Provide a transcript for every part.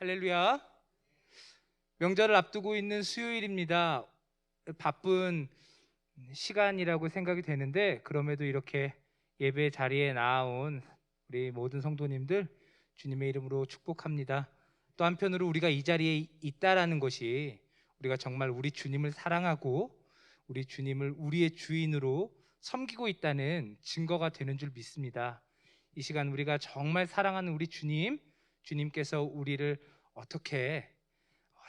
할렐루야. 명절을 앞두고 있는 수요일입니다. 바쁜 시간이라고 생각이 되는데 그럼에도 이렇게 예배 자리에 나온 우리 모든 성도님들 주님의 이름으로 축복합니다. 또 한편으로 우리가 이 자리에 있다라는 것이 우리가 정말 우리 주님을 사랑하고 우리 주님을 우리의 주인으로 섬기고 있다는 증거가 되는 줄 믿습니다. 이 시간 우리가 정말 사랑하는 우리 주님께서 우리를 어떻게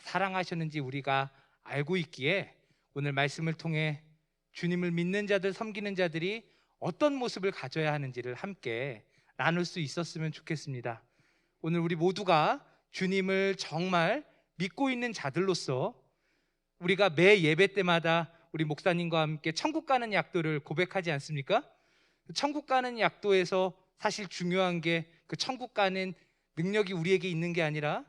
사랑하셨는지 우리가 알고 있기에 오늘 말씀을 통해 주님을 믿는 자들, 섬기는 자들이 어떤 모습을 가져야 하는지를 함께 나눌 수 있었으면 좋겠습니다. 오늘 우리 모두가 주님을 정말 믿고 있는 자들로서 우리가 매 예배 때마다 우리 목사님과 함께 천국 가는 약도를 고백하지 않습니까? 천국 가는 약도에서 사실 중요한 게 그 천국 가는 능력이 우리에게 있는 게 아니라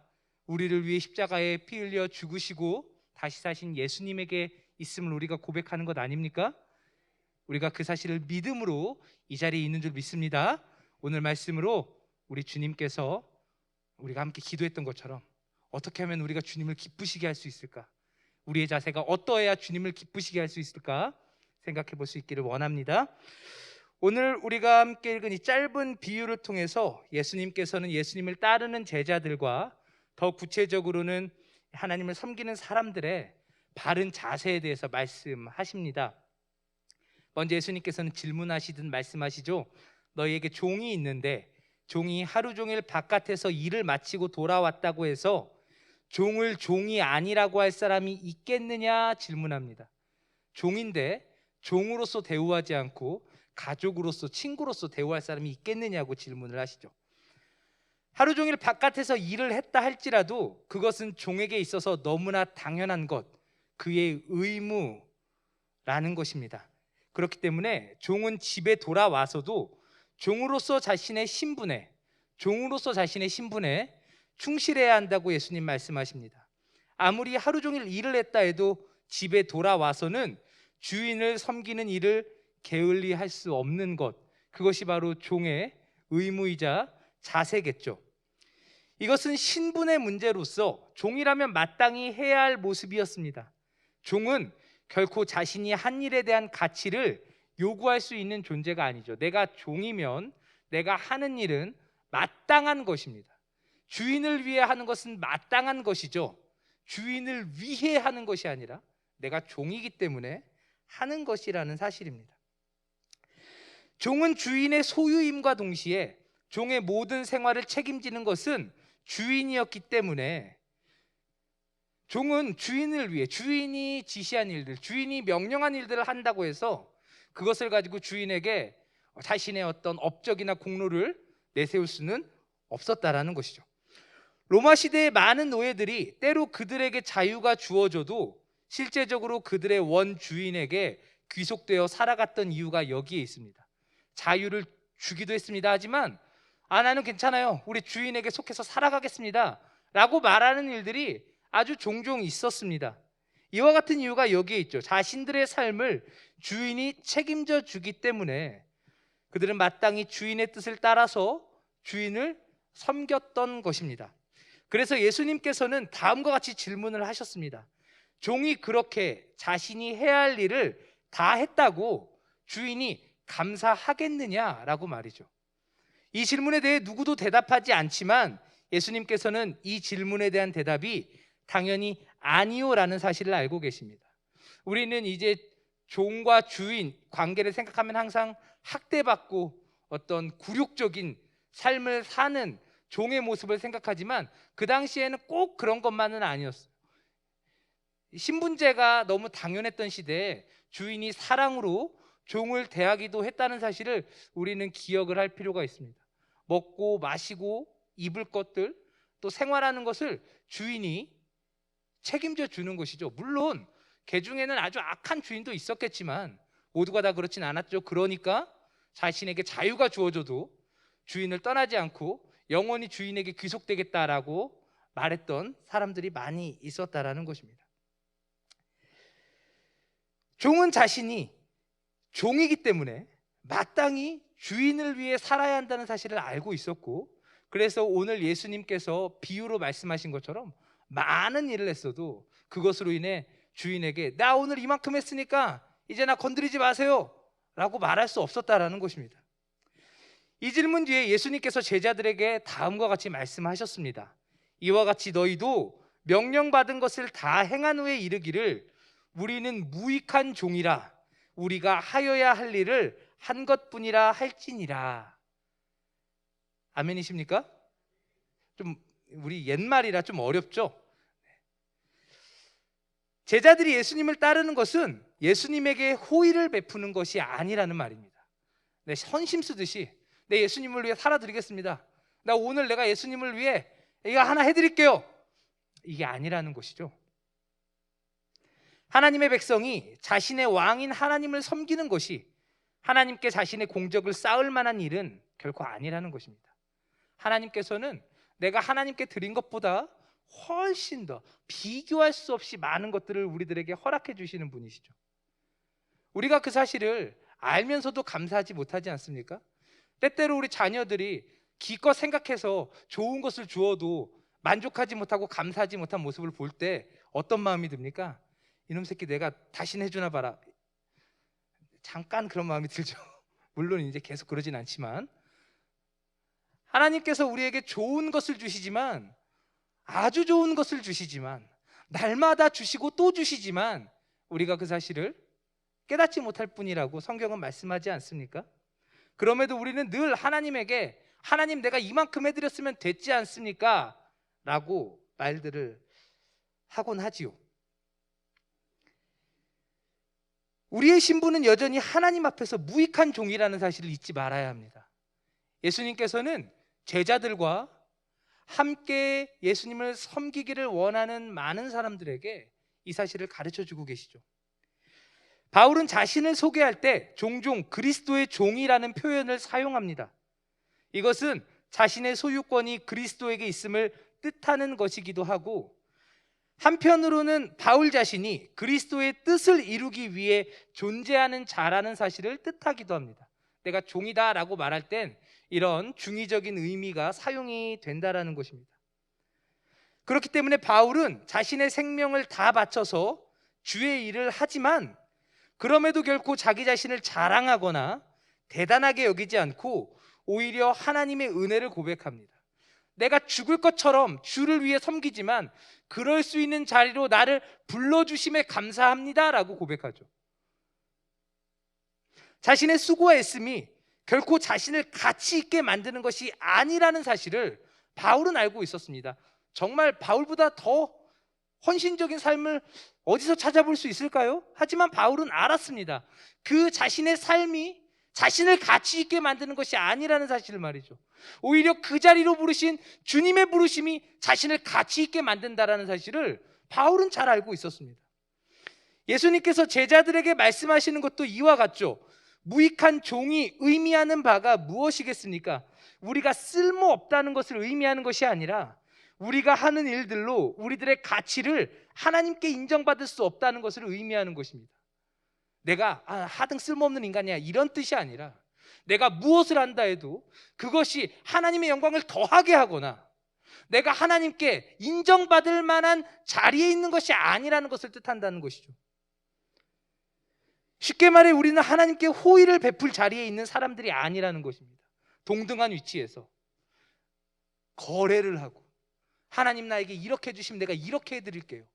우리를 위해 십자가에 피 흘려 죽으시고 다시 사신 예수님에게 있음을 우리가 고백하는 것 아닙니까? 우리가 그 사실을 믿음으로 이 자리에 있는 줄 믿습니다. 오늘 말씀으로 우리 주님께서 우리가 함께 기도했던 것처럼 어떻게 하면 우리가 주님을 기쁘시게 할 수 있을까? 우리의 자세가 어떠해야 주님을 기쁘시게 할 수 있을까? 생각해 볼 수 있기를 원합니다. 오늘 우리가 함께 읽은 이 짧은 비유를 통해서 예수님께서는 예수님을 따르는 제자들과 더 구체적으로는 하나님을 섬기는 사람들의 바른 자세에 대해서 말씀하십니다. 먼저 예수님께서는 질문하시듯 말씀하시죠. 너희에게 종이 있는데 종이 하루 종일 바깥에서 일을 마치고 돌아왔다고 해서 종을 종이 아니라고 할 사람이 있겠느냐 질문합니다. 종인데 종으로서 대우하지 않고 가족으로서, 친구로서 대우할 사람이 있겠느냐고 질문을 하시죠. 하루 종일 바깥에서 일을 했다 할지라도 그것은 종에게 있어서 너무나 당연한 것, 그의 의무라는 것입니다. 그렇기 때문에 종은 집에 돌아와서도 종으로서 자신의 신분에 충실해야 한다고 예수님 말씀하십니다. 아무리 하루 종일 일을 했다 해도 집에 돌아와서는 주인을 섬기는 일을 게을리 할 수 없는 것, 그것이 바로 종의 의무이자 자세겠죠. 이것은 신분의 문제로서 종이라면 마땅히 해야 할 모습이었습니다. 종은 결코 자신이 한 일에 대한 가치를 요구할 수 있는 존재가 아니죠. 내가 종이면 내가 하는 일은 마땅한 것입니다. 주인을 위해 하는 것은 마땅한 것이죠. 주인을 위해 하는 것이 아니라 내가 종이기 때문에 하는 것이라는 사실입니다. 종은 주인의 소유임과 동시에 종의 모든 생활을 책임지는 것은 주인이었기 때문에 종은 주인을 위해, 주인이 지시한 일들, 주인이 명령한 일들을 한다고 해서 그것을 가지고 주인에게 자신의 어떤 업적이나 공로를 내세울 수는 없었다라는 것이죠. 로마 시대의 많은 노예들이 때로 그들에게 자유가 주어져도 실제적으로 그들의 원주인에게 귀속되어 살아갔던 이유가 여기에 있습니다. 자유를 주기도 했습니다. 하지만 나는 괜찮아요, 우리 주인에게 속해서 살아가겠습니다 라고 말하는 일들이 아주 종종 있었습니다. 이와 같은 이유가 여기에 있죠. 자신들의 삶을 주인이 책임져 주기 때문에 그들은 마땅히 주인의 뜻을 따라서 주인을 섬겼던 것입니다. 그래서 예수님께서는 다음과 같이 질문을 하셨습니다. 종이 그렇게 자신이 해야 할 일을 다 했다고 주인이 감사하겠느냐라고 말이죠. 이 질문에 대해 누구도 대답하지 않지만 예수님께서는 이 질문에 대한 대답이 당연히 아니요라는 사실을 알고 계십니다. 우리는 이제 종과 주인 관계를 생각하면 항상 학대받고 어떤 굴욕적인 삶을 사는 종의 모습을 생각하지만 그 당시에는 꼭 그런 것만은 아니었어요. 신분제가 너무 당연했던 시대에 주인이 사랑으로 종을 대하기도 했다는 사실을 우리는 기억을 할 필요가 있습니다. 먹고 마시고 입을 것들, 또 생활하는 것을 주인이 책임져 주는 것이죠. 물론 개 중에는 아주 악한 주인도 있었겠지만 모두가 다 그렇진 않았죠. 그러니까 자신에게 자유가 주어져도 주인을 떠나지 않고 영원히 주인에게 귀속되겠다라고 말했던 사람들이 많이 있었다라는 것입니다. 종은 자신이 종이기 때문에 마땅히 주인을 위해 살아야 한다는 사실을 알고 있었고, 그래서 오늘 예수님께서 비유로 말씀하신 것처럼 많은 일을 했어도 그것으로 인해 주인에게 나 오늘 이만큼 했으니까 이제 나 건드리지 마세요 라고 말할 수 없었다라는 것입니다. 이 질문 뒤에 예수님께서 제자들에게 다음과 같이 말씀하셨습니다. 이와 같이 너희도 명령받은 것을 다 행한 후에 이르기를 우리는 무익한 종이라 우리가 하여야 할 일을 한 것뿐이라 할지니라. 아멘이십니까? 좀 우리 옛말이라 좀 어렵죠? 제자들이 예수님을 따르는 것은 예수님에게 호의를 베푸는 것이 아니라는 말입니다. 네, 헌심 쓰듯이 내 예수님을 위해 살아드리겠습니다. 나 오늘 내가 예수님을 위해 이거 하나 해드릴게요. 이게 아니라는 것이죠. 하나님의 백성이 자신의 왕인 하나님을 섬기는 것이 하나님께 자신의 공적을 쌓을 만한 일은 결코 아니라는 것입니다. 하나님께서는 내가 하나님께 드린 것보다 훨씬 더 비교할 수 없이 많은 것들을 우리들에게 허락해 주시는 분이시죠. 우리가 그 사실을 알면서도 감사하지 못하지 않습니까? 때때로 우리 자녀들이 기껏 생각해서 좋은 것을 주어도 만족하지 못하고 감사하지 못한 모습을 볼 때 어떤 마음이 듭니까? 이놈 새끼 내가 다시 해주나 봐라. 잠깐 그런 마음이 들죠. 물론 이제 계속 그러진 않지만 하나님께서 우리에게 좋은 것을 주시지만, 아주 좋은 것을 주시지만, 날마다 주시고 또 주시지만 우리가 그 사실을 깨닫지 못할 뿐이라고 성경은 말씀하지 않습니까? 그럼에도 우리는 늘 하나님에게 하나님 내가 이만큼 해드렸으면 됐지 않습니까? 라고 말들을 하곤 하지요. 우리의 신분은 여전히 하나님 앞에서 무익한 종이라는 사실을 잊지 말아야 합니다. 예수님께서는 제자들과 함께 예수님을 섬기기를 원하는 많은 사람들에게 이 사실을 가르쳐주고 계시죠. 바울은 자신을 소개할 때 종종 그리스도의 종이라는 표현을 사용합니다. 이것은 자신의 소유권이 그리스도에게 있음을 뜻하는 것이기도 하고, 한편으로는 바울 자신이 그리스도의 뜻을 이루기 위해 존재하는 자라는 사실을 뜻하기도 합니다. 내가 종이다라고 말할 땐 이런 중의적인 의미가 사용이 된다라는 것입니다. 그렇기 때문에 바울은 자신의 생명을 다 바쳐서 주의 일을 하지만 그럼에도 결코 자기 자신을 자랑하거나 대단하게 여기지 않고 오히려 하나님의 은혜를 고백합니다. 내가 죽을 것처럼 주를 위해 섬기지만 그럴 수 있는 자리로 나를 불러주심에 감사합니다 라고 고백하죠. 자신의 수고와 애씀이 결코 자신을 가치 있게 만드는 것이 아니라는 사실을 바울은 알고 있었습니다. 정말 바울보다 더 헌신적인 삶을 어디서 찾아볼 수 있을까요? 하지만 바울은 알았습니다. 그 자신의 삶이 자신을 가치 있게 만드는 것이 아니라는 사실을 말이죠. 오히려 그 자리로 부르신 주님의 부르심이 자신을 가치 있게 만든다라는 사실을 바울은 잘 알고 있었습니다. 예수님께서 제자들에게 말씀하시는 것도 이와 같죠. 무익한 종이 의미하는 바가 무엇이겠습니까? 우리가 쓸모없다는 것을 의미하는 것이 아니라 우리가 하는 일들로 우리들의 가치를 하나님께 인정받을 수 없다는 것을 의미하는 것입니다. 내가 하등 쓸모없는 인간이야 이런 뜻이 아니라 내가 무엇을 한다 해도 그것이 하나님의 영광을 더하게 하거나 내가 하나님께 인정받을 만한 자리에 있는 것이 아니라는 것을 뜻한다는 것이죠. 쉽게 말해 우리는 하나님께 호의를 베풀 자리에 있는 사람들이 아니라는 것입니다. 동등한 위치에서 거래를 하고 하나님 나에게 이렇게 해주시면 내가 이렇게 해드릴게요.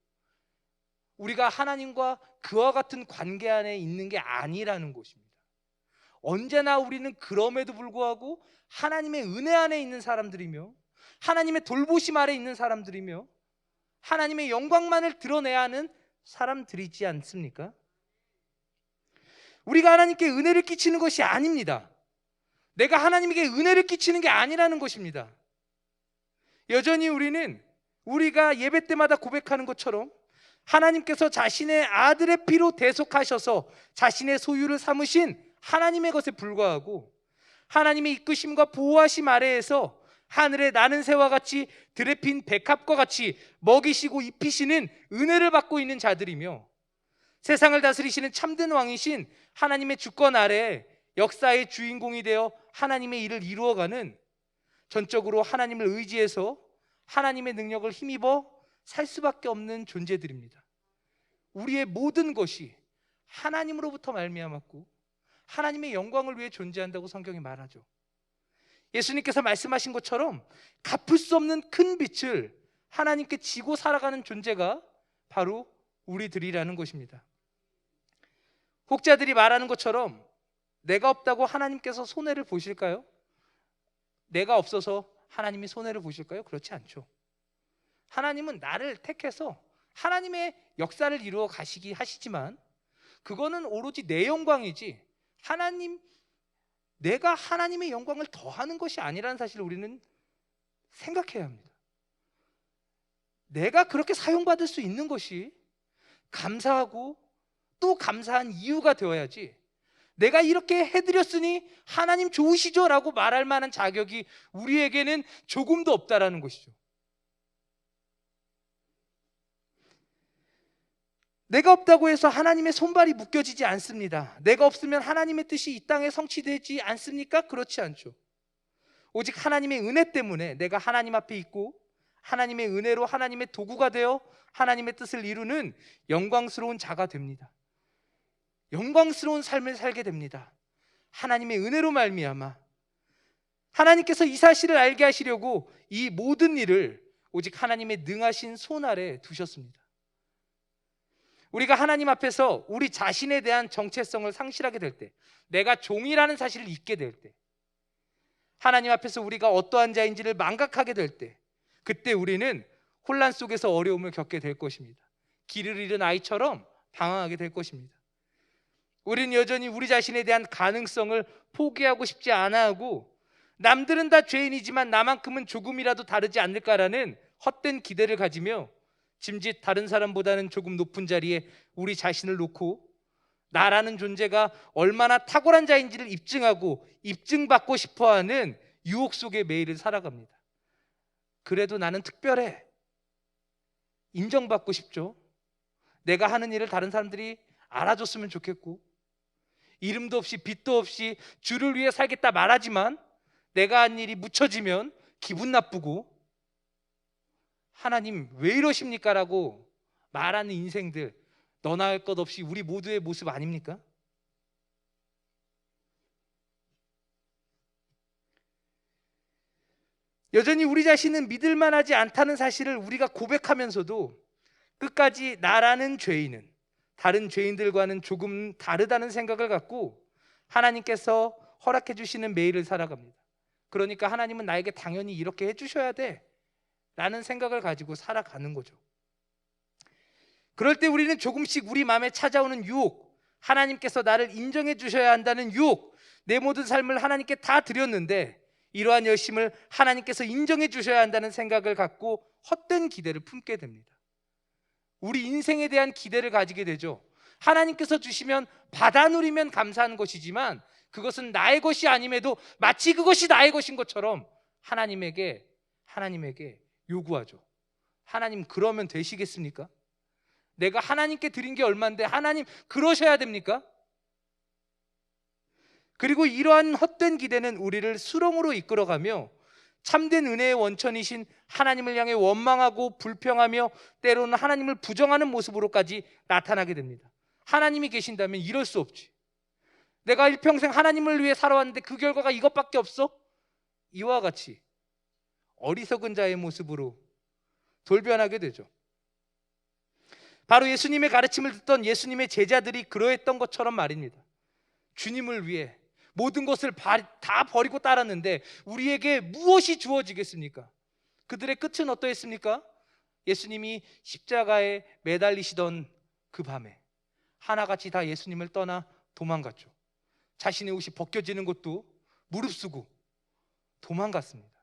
우리가 하나님과 그와 같은 관계 안에 있는 게 아니라는 것입니다. 언제나 우리는 그럼에도 불구하고 하나님의 은혜 안에 있는 사람들이며 하나님의 돌보심 아래 있는 사람들이며 하나님의 영광만을 드러내야 하는 사람들이지 않습니까? 우리가 하나님께 은혜를 끼치는 것이 아닙니다. 내가 하나님에게 은혜를 끼치는 게 아니라는 것입니다. 여전히 우리는 우리가 예배 때마다 고백하는 것처럼 하나님께서 자신의 아들의 피로 대속하셔서 자신의 소유를 삼으신 하나님의 것에 불과하고 하나님의 이끄심과 보호하심 아래에서 하늘에 나는 새와 같이 들에 핀 백합과 같이 먹이시고 입히시는 은혜를 받고 있는 자들이며 세상을 다스리시는 참된 왕이신 하나님의 주권 아래 역사의 주인공이 되어 하나님의 일을 이루어가는 전적으로 하나님을 의지해서 하나님의 능력을 힘입어 살 수밖에 없는 존재들입니다. 우리의 모든 것이 하나님으로부터 말미암았고 하나님의 영광을 위해 존재한다고 성경이 말하죠. 예수님께서 말씀하신 것처럼 갚을 수 없는 큰 빚을 하나님께 지고 살아가는 존재가 바로 우리들이라는 것입니다. 혹자들이 말하는 것처럼 내가 없다고 하나님께서 손해를 보실까요? 내가 없어서 하나님이 손해를 보실까요? 그렇지 않죠. 하나님은 나를 택해서 하나님의 역사를 이루어 가시기 하시지만 그거는 오로지 내 영광이지 내가 하나님의 영광을 더하는 것이 아니라는 사실을 우리는 생각해야 합니다. 내가 그렇게 사용받을 수 있는 것이 감사하고 또 감사한 이유가 되어야지, 내가 이렇게 해드렸으니 하나님 좋으시죠? 라고 말할 만한 자격이 우리에게는 조금도 없다라는 것이죠. 내가 없다고 해서 하나님의 손발이 묶여지지 않습니다. 내가 없으면 하나님의 뜻이 이 땅에 성취되지 않습니까? 그렇지 않죠. 오직 하나님의 은혜 때문에 내가 하나님 앞에 있고 하나님의 은혜로 하나님의 도구가 되어 하나님의 뜻을 이루는 영광스러운 자가 됩니다. 영광스러운 삶을 살게 됩니다. 하나님의 은혜로 말미암아 하나님께서 이 사실을 알게 하시려고 이 모든 일을 오직 하나님의 능하신 손 아래 두셨습니다. 우리가 하나님 앞에서 우리 자신에 대한 정체성을 상실하게 될 때, 내가 종이라는 사실을 잊게 될 때, 하나님 앞에서 우리가 어떠한 자인지를 망각하게 될 때, 그때 우리는 혼란 속에서 어려움을 겪게 될 것입니다. 길을 잃은 아이처럼 방황하게 될 것입니다. 우리는 여전히 우리 자신에 대한 가능성을 포기하고 싶지 않아 하고, 남들은 다 죄인이지만 나만큼은 조금이라도 다르지 않을까라는 헛된 기대를 가지며 짐짓 다른 사람보다는 조금 높은 자리에 우리 자신을 놓고 나라는 존재가 얼마나 탁월한 자인지를 입증하고 입증받고 싶어하는 유혹 속에 매일을 살아갑니다. 그래도 나는 특별해, 인정받고 싶죠. 내가 하는 일을 다른 사람들이 알아줬으면 좋겠고, 이름도 없이 빚도 없이 주를 위해 살겠다 말하지만 내가 한 일이 묻혀지면 기분 나쁘고, 하나님 왜 이러십니까? 라고 말하는 인생들, 너나 할 것 없이 우리 모두의 모습 아닙니까? 여전히 우리 자신은 믿을만하지 않다는 사실을 우리가 고백하면서도 끝까지 나라는 죄인은 다른 죄인들과는 조금 다르다는 생각을 갖고 하나님께서 허락해 주시는 매일을 살아갑니다. 그러니까 하나님은 나에게 당연히 이렇게 해주셔야 돼 라는 생각을 가지고 살아가는 거죠. 그럴 때 우리는 조금씩 우리 마음에 찾아오는 유혹, 하나님께서 나를 인정해 주셔야 한다는 유혹, 내 모든 삶을 하나님께 다 드렸는데 이러한 열심을 하나님께서 인정해 주셔야 한다는 생각을 갖고 헛된 기대를 품게 됩니다. 우리 인생에 대한 기대를 가지게 되죠. 하나님께서 주시면 받아 누리면 감사한 것이지만 그것은 나의 것이 아님에도 마치 그것이 나의 것인 것처럼 하나님에게 요구하죠. 하나님 그러면 되시겠습니까? 내가 하나님께 드린 게 얼만데 하나님 그러셔야 됩니까? 그리고 이러한 헛된 기대는 우리를 수렁으로 이끌어가며 참된 은혜의 원천이신 하나님을 향해 원망하고 불평하며 때로는 하나님을 부정하는 모습으로까지 나타나게 됩니다. 하나님이 계신다면 이럴 수 없지. 내가 일평생 하나님을 위해 살아왔는데 그 결과가 이것밖에 없어? 이와 같이 어리석은 자의 모습으로 돌변하게 되죠. 바로 예수님의 가르침을 듣던 예수님의 제자들이 그러했던 것처럼 말입니다. 주님을 위해 모든 것을 다 버리고 따랐는데 우리에게 무엇이 주어지겠습니까? 그들의 끝은 어떠했습니까? 예수님이 십자가에 매달리시던 그 밤에 하나같이 다 예수님을 떠나 도망갔죠. 자신의 옷이 벗겨지는 것도 무릅쓰고 도망갔습니다.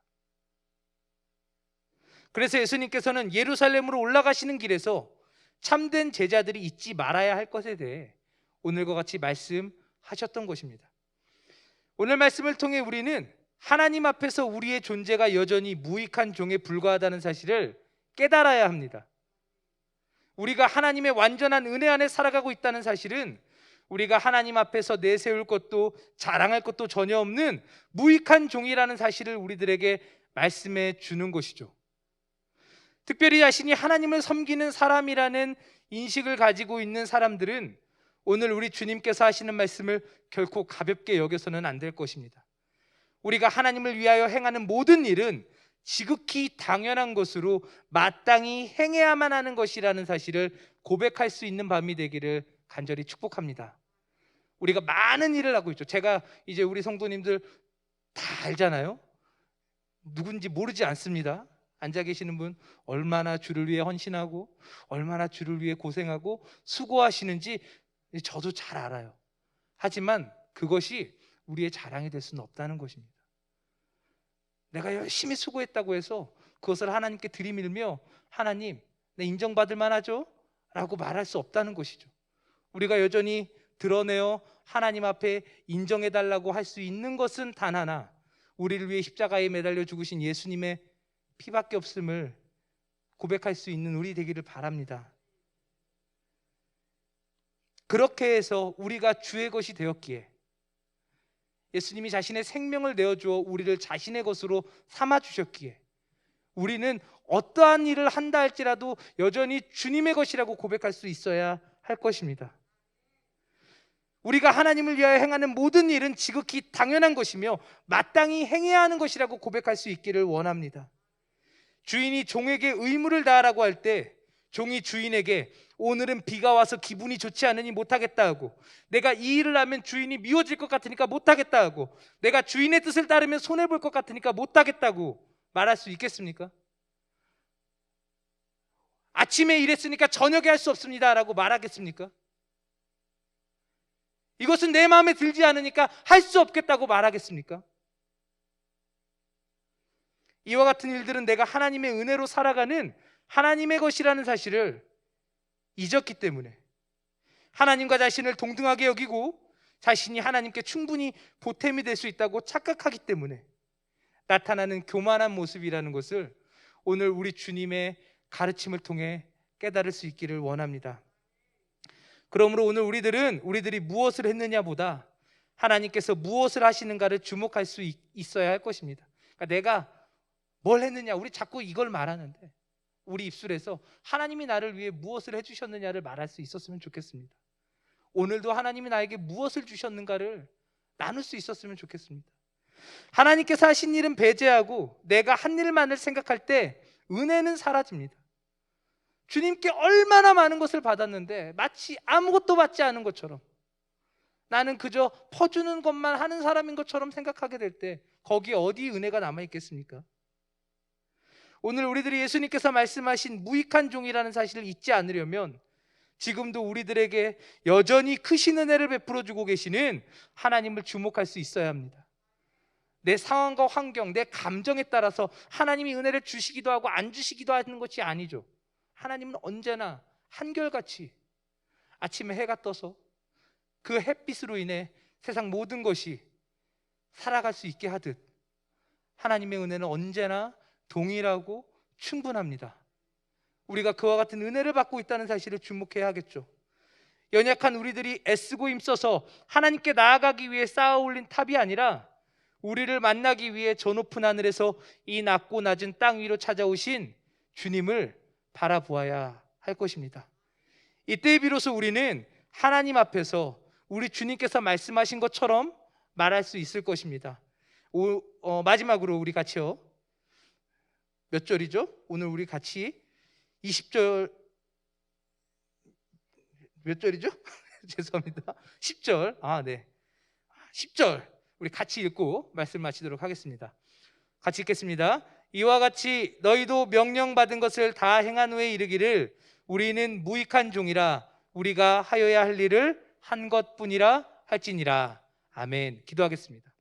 그래서 예수님께서는 예루살렘으로 올라가시는 길에서 참된 제자들이 잊지 말아야 할 것에 대해 오늘과 같이 말씀하셨던 것입니다. 오늘 말씀을 통해 우리는 하나님 앞에서 우리의 존재가 여전히 무익한 종에 불과하다는 사실을 깨달아야 합니다. 우리가 하나님의 완전한 은혜 안에 살아가고 있다는 사실은 우리가 하나님 앞에서 내세울 것도 자랑할 것도 전혀 없는 무익한 종이라는 사실을 우리들에게 말씀해 주는 것이죠. 특별히 자신이 하나님을 섬기는 사람이라는 인식을 가지고 있는 사람들은 오늘 우리 주님께서 하시는 말씀을 결코 가볍게 여겨서는 안 될 것입니다. 우리가 하나님을 위하여 행하는 모든 일은 지극히 당연한 것으로 마땅히 행해야만 하는 것이라는 사실을 고백할 수 있는 밤이 되기를 간절히 축복합니다. 우리가 많은 일을 하고 있죠. 제가 이제 우리 성도님들 다 알잖아요. 누군지 모르지 않습니다. 앉아 계시는 분 얼마나 주를 위해 헌신하고 얼마나 주를 위해 고생하고 수고하시는지 저도 잘 알아요. 하지만 그것이 우리의 자랑이 될 수는 없다는 것입니다. 내가 열심히 수고했다고 해서 그것을 하나님께 들이밀며 하나님, 내 인정받을 만하죠? 라고 말할 수 없다는 것이죠. 우리가 여전히 드러내어 하나님 앞에 인정해달라고 할 수 있는 것은 단 하나, 우리를 위해 십자가에 매달려 죽으신 예수님의 피밖에 없음을 고백할 수 있는 우리 되기를 바랍니다. 그렇게 해서 우리가 주의 것이 되었기에, 예수님이 자신의 생명을 내어주어 우리를 자신의 것으로 삼아주셨기에 우리는 어떠한 일을 한다 할지라도 여전히 주님의 것이라고 고백할 수 있어야 할 것입니다. 우리가 하나님을 위하여 행하는 모든 일은 지극히 당연한 것이며 마땅히 행해야 하는 것이라고 고백할 수 있기를 원합니다. 주인이 종에게 의무를 다하라고 할 때 종이 주인에게 오늘은 비가 와서 기분이 좋지 않으니 못하겠다 하고, 내가 이 일을 하면 주인이 미워질 것 같으니까 못하겠다 하고, 내가 주인의 뜻을 따르면 손해볼 것 같으니까 못하겠다고 말할 수 있겠습니까? 아침에 일했으니까 저녁에 할 수 없습니다 라고 말하겠습니까? 이것은 내 마음에 들지 않으니까 할 수 없겠다고 말하겠습니까? 이와 같은 일들은 내가 하나님의 은혜로 살아가는 하나님의 것이라는 사실을 잊었기 때문에, 하나님과 자신을 동등하게 여기고 자신이 하나님께 충분히 보탬이 될 수 있다고 착각하기 때문에 나타나는 교만한 모습이라는 것을 오늘 우리 주님의 가르침을 통해 깨달을 수 있기를 원합니다. 그러므로 오늘 우리들이 무엇을 했느냐보다 하나님께서 무엇을 하시는가를 주목할 수 있어야 할 것입니다. 그러니까 내가 뭘 했느냐, 우리 자꾸 이걸 말하는데 우리 입술에서 하나님이 나를 위해 무엇을 해주셨느냐를 말할 수 있었으면 좋겠습니다. 오늘도 하나님이 나에게 무엇을 주셨는가를 나눌 수 있었으면 좋겠습니다. 하나님께서 하신 일은 배제하고 내가 한 일만을 생각할 때 은혜는 사라집니다. 주님께 얼마나 많은 것을 받았는데 마치 아무것도 받지 않은 것처럼, 나는 그저 퍼주는 것만 하는 사람인 것처럼 생각하게 될 때 거기에 어디 은혜가 남아있겠습니까? 오늘 우리들이 예수님께서 말씀하신 무익한 종이라는 사실을 잊지 않으려면 지금도 우리들에게 여전히 크신 은혜를 베풀어주고 계시는 하나님을 주목할 수 있어야 합니다. 내 상황과 환경, 내 감정에 따라서 하나님이 은혜를 주시기도 하고 안 주시기도 하는 것이 아니죠. 하나님은 언제나 한결같이 아침에 해가 떠서 그 햇빛으로 인해 세상 모든 것이 살아갈 수 있게 하듯 하나님의 은혜는 언제나 동일하고 충분합니다. 우리가 그와 같은 은혜를 받고 있다는 사실을 주목해야 하겠죠. 연약한 우리들이 애쓰고 힘써서 하나님께 나아가기 위해 쌓아 올린 탑이 아니라 우리를 만나기 위해 저 높은 하늘에서 이 낮고 낮은 땅 위로 찾아오신 주님을 바라보아야 할 것입니다. 이때 비로소 우리는 하나님 앞에서 우리 주님께서 말씀하신 것처럼 말할 수 있을 것입니다. 마지막으로 우리 같이요, 몇 절이죠? 오늘 우리 같이 20절, 몇 절이죠? 죄송합니다. 10절. 네. 10절 우리 같이 읽고 말씀 마치도록 하겠습니다. 같이 읽겠습니다. 이와 같이 너희도 명령받은 것을 다 행한 후에 이르기를 우리는 무익한 종이라 우리가 하여야 할 일을 한 것뿐이라 할지니라. 아멘. 기도하겠습니다.